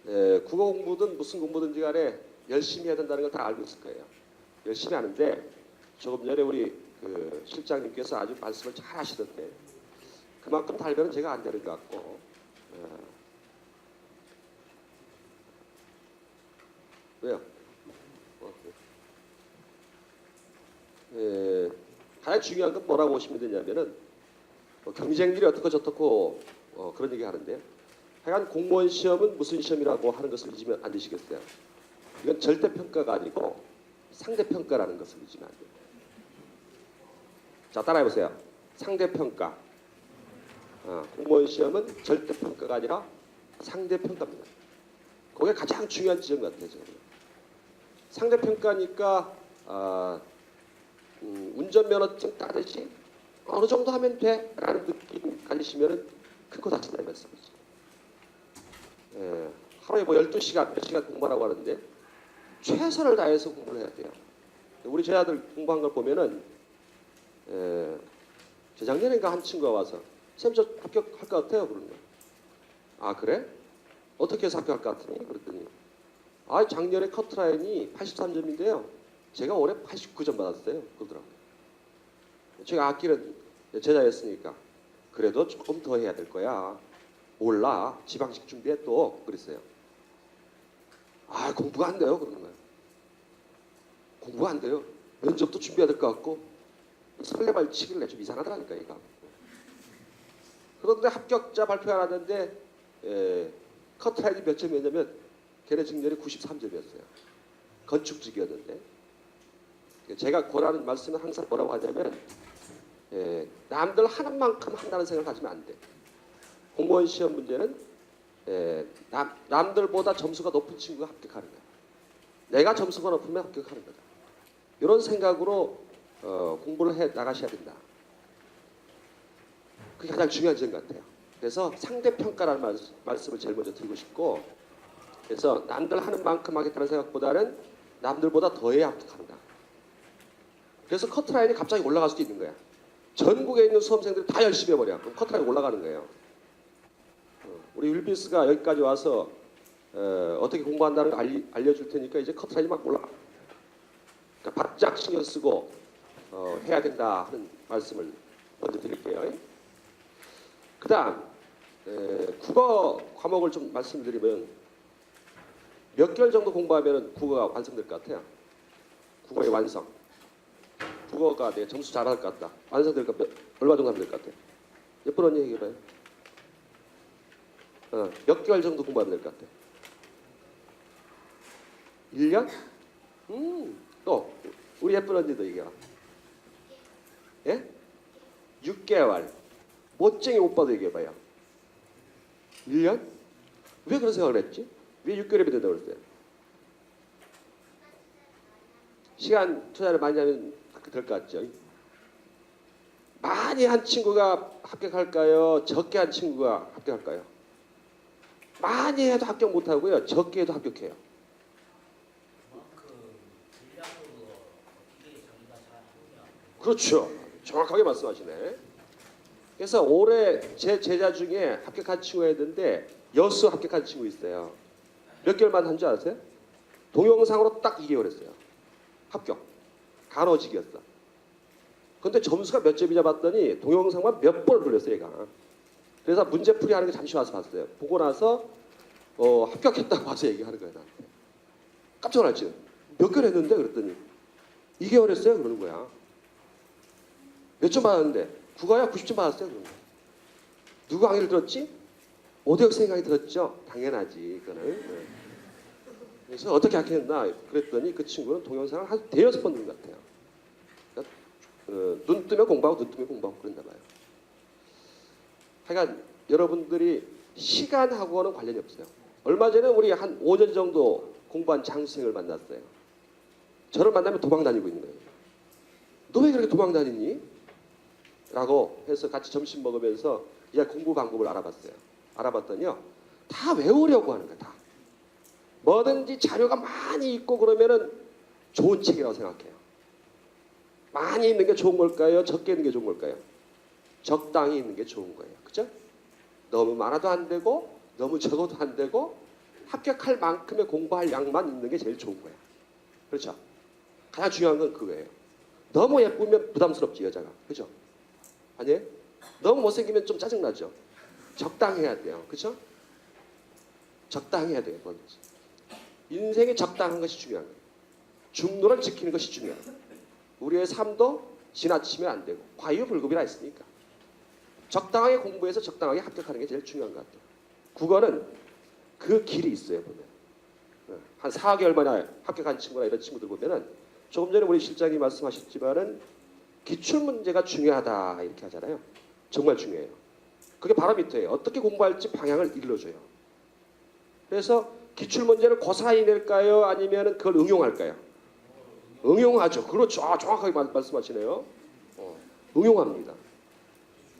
국어 공부든 무슨 공부든지 간에 열심히 해야 된다는 걸 다 알고 있을 거예요. 열심히 하는데 조금 전에 우리 그 실장님께서 아주 말씀을 잘 하시던데 그만큼 달변은 제가 안 되는 것 같고 왜요? 가장 중요한 건 뭐라고 보시면 되냐면은 경쟁률이 어떻고 그런 얘기 하는데 하여간 공무원 시험은 무슨 시험이라고 하는 것을 잊으면 안 되시겠어요? 이건 절대평가가 아니고 상대평가라는 것을 잊으면 안 돼요. 자, 따라해보세요. 상대평가. 공무원 시험은 절대평가가 아니라 상대평가입니다. 그게 가장 중요한 지점 같아요. 저는. 상대평가니까 운전면허증 따듯이 어느 정도 하면 돼 라는 느낌 가지시면 큰 거 다친다는 말씀이죠. 하루에 뭐 12시간, 몇 시간 공부하라고 하는데 최선을 다해서 공부를 해야 돼요. 우리 제 아들 공부한 걸 보면은 재작년인가 한 친구가 와서 쌤 저 합격할 것 같아요 그러는 거예요. 아 그래? 어떻게 해서 합격할 것 같으니? 그랬더니 아 작년에 커트라인이 83점인데요. 제가 올해 89점 받았어요. 그러더라고요. 제가 악기는 제자였으니까 그래도 조금 더 해야 될 거야. 몰라. 지방식 준비해 또 그랬어요. 아 공부가 안 돼요 그러는 거예요. 공부가 안 돼요. 면접도 준비해야 될 것 같고 설레발 치길래 좀 이상하더라니까 얘가. 그런데 합격자 발표가 나왔는데 커트라인이 몇 점이었냐면 걔네 직렬이 93점이었어요. 건축직이었는데 제가 고라는 말씀은 항상 뭐라고 하냐면 남들 하는 만큼 한다는 생각을 가지면 안 돼. 공무원 시험 문제는 남들보다 점수가 높은 친구가 합격하는 거야. 내가 점수가 높으면 합격하는 거다. 이런 생각으로 공부를 해 나가셔야 된다. 그게 가장 중요한 점 같아요. 그래서 상대평가라는 말씀을 제일 먼저 드리고 싶고 그래서 남들 하는 만큼 하겠다는 생각보다는 남들보다 더해야 합격한다. 그래서 커트라인이 갑자기 올라갈 수도 있는 거야. 전국에 있는 수험생들이 다 열심히 해버려. 그럼 커트라인이 올라가는 거예요. 우리 율비스가 여기까지 와서 어떻게 공부한다는 걸 알려줄 테니까 이제 커트라인이 막 올라가. 그러니까 바짝 신경 쓰고 해야 된다 하는 말씀을 먼저 드릴게요. 그 다음 국어 과목을 좀 말씀드리면 몇 개월 정도 공부하면 국어가 완성될 것 같아요. 국어의 완성. 국어가 내 점수 잘할 것 같다. 완성될 것 같다. 얼마 정도 하면 될 것 같아요? 예쁜 언니 얘기해봐요. 몇 개월 정도 공부하면 될 것 같아요? 1년? 또 우리 예쁜 언니도 얘기해봐. 예? 6개월. 멋쟁이 오빠도 얘기해봐요. 1년? 왜 그런 생각을 했지? 왜 6개월이 된다고 그랬어요? 시간 투자를 많이 하면 될 것 같죠? 많이 한 친구가 합격할까요? 적게 한 친구가 합격할까요? 많이 해도 합격 못하고요. 적게 해도 합격해요. 그렇죠. 정확하게 말씀하시네. 그래서 올해 제 제자 중에 합격한 친구가 있는데 여수 합격한 친구 있어요. 몇 개월만 한 줄 아세요? 동영상으로 딱 2개월 했어요. 합격. 간호직이었어. 근데 점수가 몇 점이냐 봤더니 동영상만 몇 번을 돌렸어요, 얘가. 그래서 문제풀이 하는 게 잠시 와서 봤어요. 보고 나서 합격했다고 와서 얘기하는 거예요, 나한테. 깜짝 놀랐지. 몇 개월 했는데 그랬더니 2개월 했어요, 그러는 거야. 몇 점 받았는데? 국어야 90점 받았어요, 그러는 거야. 누구 강의를 들었지? 오대혁 강의 들었죠? 당연하지, 이거는. 그래서 어떻게 합격했나 그랬더니 그 친구는 동영상을 한 5-6번 본 것 같아요. 그러니까, 눈 뜨면 공부하고 눈 뜨면 공부하고 그런다 봐요. 하여간 여러분들이 시간하고는 관련이 없어요. 얼마 전에 우리 한 5년 정도 공부한 장수생을 만났어요. 저를 만나면 도망 다니고 있는 거예요. 너 왜 그렇게 도망 다니니? 라고 해서 같이 점심 먹으면서 이제 공부 방법을 알아봤어요. 알아봤더니요. 다 외우려고 하는 거예요. 다. 뭐든지 자료가 많이 있고 그러면은 좋은 책이라고 생각해요. 많이 있는 게 좋은 걸까요? 적게 있는 게 좋은 걸까요? 적당히 있는 게 좋은 거예요. 그죠? 너무 많아도 안 되고 너무 적어도 안 되고 합격할 만큼의 공부할 양만 있는 게 제일 좋은 거야. 그렇죠? 가장 중요한 건 그거예요. 너무 예쁘면 부담스럽지 여자가. 그죠? 아니에요? 너무 못생기면 좀 짜증나죠? 적당해야 돼요. 그렇죠? 적당해야 돼요. 인생에 적당한 것이 중요한 거예요. 중도를 지키는 것이 중요해요. 우리의 삶도 지나치면 안 되고 과유불급이라 했으니까 적당하게 공부해서 적당하게 합격하는 게 제일 중요한 것 같아요. 국어는 그 길이 있어요. 보면 한 4개월 만에 합격한 친구나 이런 친구들 보면은 조금 전에 우리 실장이 말씀하셨지만은 기출문제가 중요하다 이렇게 하잖아요. 정말 중요해요. 그게 바로 밑에요. 어떻게 공부할지 방향을 일러줘요. 그래서 기출문제를 고스란히 낼까요? 아니면 그걸 응용할까요? 응용하죠. 그렇죠. 정확하게 말씀하시네요. 응용합니다.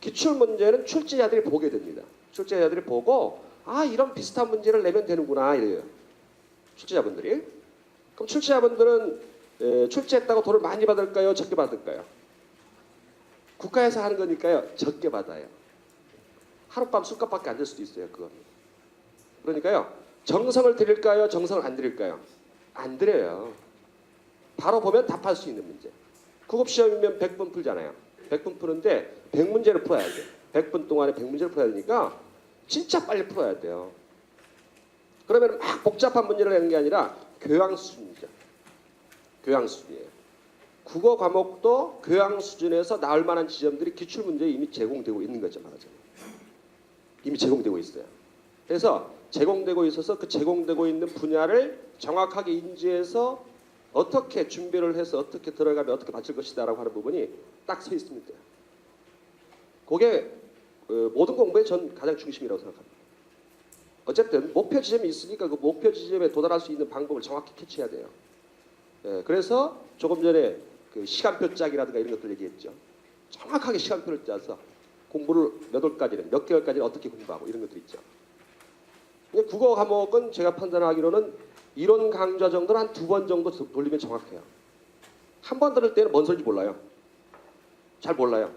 기출문제는 출제자들이 보게 됩니다. 출제자들이 보고 이런 비슷한 문제를 내면 되는구나 이래요. 출제자분들이. 그럼 출제자분들은 출제했다고 돈을 많이 받을까요? 적게 받을까요? 국가에서 하는 거니까요. 적게 받아요. 하룻밤 술값밖에 안 될 수도 있어요. 그건. 그러니까요. 정성을 드릴까요? 정성을 안 드릴까요? 안 드려요. 바로 보면 답할 수 있는 문제. 국어시험이면 100분 풀잖아요. 100분 푸는데 100문제를 풀어야 돼요. 100분 동안에 100문제를 풀어야 되니까 진짜 빨리 풀어야 돼요. 그러면 막 복잡한 문제를 내는 게 아니라 교양 수준이죠. 교양 수준이에요. 국어 과목도 교양 수준에서 나올 만한 지점들이 기출문제에 이미 제공되고 있는 거죠. 말하자면. 이미 제공되고 있어요. 그래서 제공되고 있어서 그 제공되고 있는 분야를 정확하게 인지해서 어떻게 준비를 해서 어떻게 들어가면 어떻게 맞출 것이다 라고 하는 부분이 딱 서 있습니다. 그게 모든 공부의 전 가장 중심이라고 생각합니다. 어쨌든 목표 지점이 있으니까 그 목표 지점에 도달할 수 있는 방법을 정확히 캐치해야 돼요. 그래서 조금 전에 그 시간표 짜기라든가 이런 것들 얘기했죠. 정확하게 시간표를 짜서 공부를 몇 월까지는 몇 개월까지는 어떻게 공부하고 이런 것들 있죠. 국어 과목은 제가 판단하기로는 이론 강좌 정도는 한 2번 정도 돌리면 정확해요. 한 번 들을 때는 뭔 소리인지 몰라요. 잘 몰라요.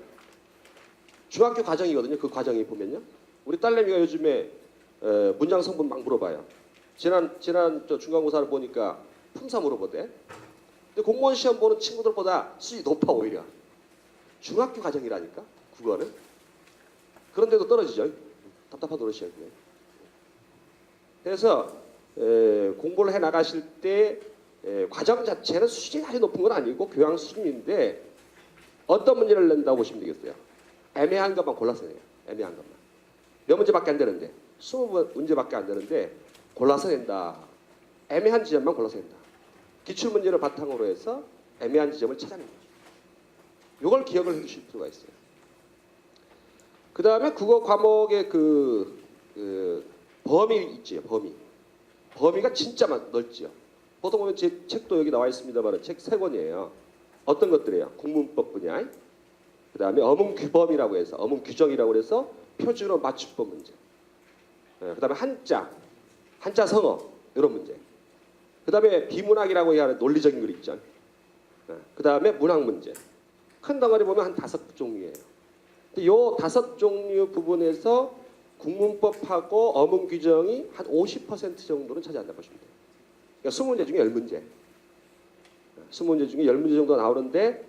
중학교 과정이거든요. 그 과정이 보면요. 우리 딸내미가 요즘에 문장 성분 막 물어봐요. 지난 저 중간고사를 보니까 품사 물어보대. 근데 공무원 시험 보는 친구들보다 수준이 높아 오히려. 중학교 과정이라니까 국어는. 그런데도 떨어지죠. 답답한 노릇이에요. 그래서 공부를 해 나가실 때 과정 자체는 수준이 아주 높은 건 아니고 교양 수준인데 어떤 문제를 낸다고 보시면 되겠어요. 애매한 것만 골라서 내요. 애매한 것만. 몇 문제밖에 안 되는데 20문제밖에 안 되는데 골라서 낸다. 애매한 지점만 골라서 낸다. 기출문제를 바탕으로 해서 애매한 지점을 찾아낸다. 이걸 기억을 해두실 필요가 있어요. 그 다음에 국어 과목의 그 범위 있지요. 범위가 진짜 넓지요. 보통 보면 제 책도 여기 나와 있습니다만 책 3권이에요. 어떤 것들이에요? 국문법 분야, 그 다음에 어문규범이라고 해서 어문규정이라고 해서 표준어 맞춤법 문제, 그 다음에 한자 성어 이런 문제, 그 다음에 비문학이라고 하는 논리적인 글 있죠. 그 다음에 문학 문제. 큰 덩어리 보면 한 5종류예요. 이 5종류 부분에서 국문법하고 어문규정이 한 50% 정도는 차지한다고 보시면 돼요. 그러니까 20문제 중에 10문제. 20문제 중에 10문제 정도 나오는데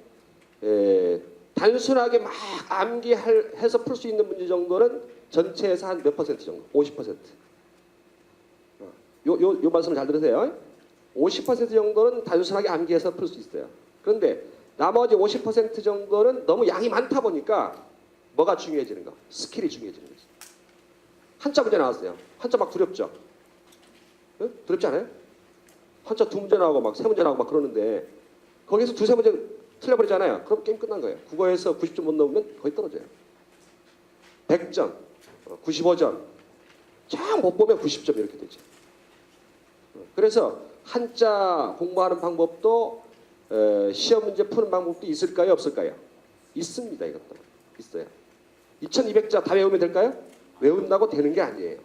단순하게 막 암기해서 풀 수 있는 문제 정도는 전체에서 한 몇 퍼센트 정도? 50%. 요 말씀을 잘 들으세요. 50% 정도는 단순하게 암기해서 풀 수 있어요. 그런데 나머지 50% 정도는 너무 양이 많다 보니까 뭐가 중요해지는 거? 스킬이 중요해지는 거지. 한자 문제 나왔어요. 한자 막 두렵죠? 응? 두렵지 않아요? 한자 2문제 나오고 막 3문제 나오고 막 그러는데 거기서 2-3문제 틀려버리잖아요. 그럼 게임 끝난 거예요. 국어에서 90점 못 넘으면 거의 떨어져요. 100점, 95점, 쫙 못 보면 90점 이렇게 되죠. 그래서 한자 공부하는 방법도 시험 문제 푸는 방법도 있을까요? 없을까요? 있습니다. 이것도 있어요. 2200자 다 외우면 될까요? 외운다고 되는 게 아니에요.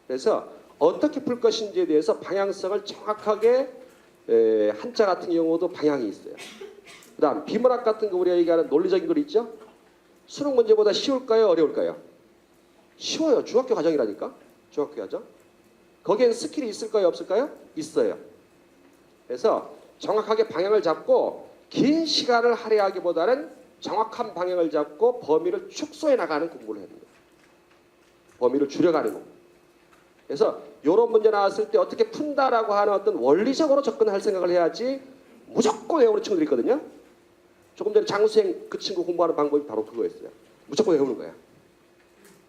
그래서 어떻게 풀 것인지에 대해서 방향성을 정확하게 한자 같은 경우도 방향이 있어요. 그 다음 비문학 같은 거 우리가 얘기하는 논리적인 글 있죠? 수능 문제보다 쉬울까요? 어려울까요? 쉬워요. 중학교 과정이라니까. 중학교 과정. 거기엔 스킬이 있을까요, 없을까요? 있어요. 그래서 정확하게 방향을 잡고 긴 시간을 할애하기보다는 정확한 방향을 잡고 범위를 축소해 나가는 공부를 해야 됩니다. 범위를 줄여가는 공부. 그래서 이런 문제 나왔을 때 어떻게 푼다라고 하는 어떤 원리적으로 접근할 생각을 해야지 무조건 외우는 친구들이 있거든요. 조금 전에 장수생 그 친구 공부하는 방법이 바로 그거였어요. 무조건 외우는 거야.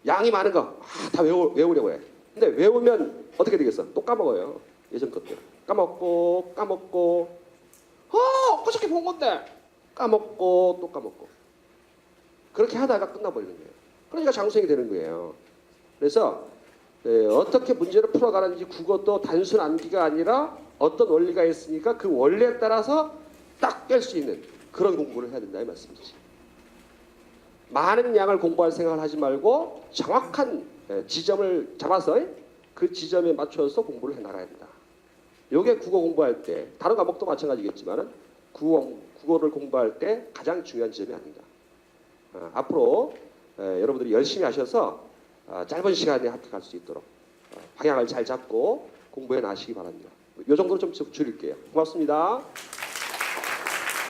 양이 많은 거 다 외우려고 해. 근데 외우면 어떻게 되겠어? 또 까먹어요. 예전 것들. 까먹고 엊그저께 본 건데 까먹고 또 까먹고 그렇게 하다가 끝나버리는 거예요. 그러니까 장수생이 되는 거예요. 그래서 어떻게 문제를 풀어가는지 국어도 단순 암기가 아니라 어떤 원리가 있으니까 그 원리에 따라서 딱 깰 수 있는 그런 공부를 해야 된다 이 말씀이지. 많은 양을 공부할 생각을 하지 말고 정확한 지점을 잡아서 그 지점에 맞춰서 공부를 해나가야 된다. 이게 국어 공부할 때 다른 과목도 마찬가지겠지만은 국어를 공부할 때 가장 중요한 지점이 아닌가. 앞으로 여러분들이 열심히 하셔서 짧은 시간에 합격할 수 있도록 방향을 잘 잡고 공부해 나시기 바랍니다. 이 정도로 좀 줄일게요. 고맙습니다.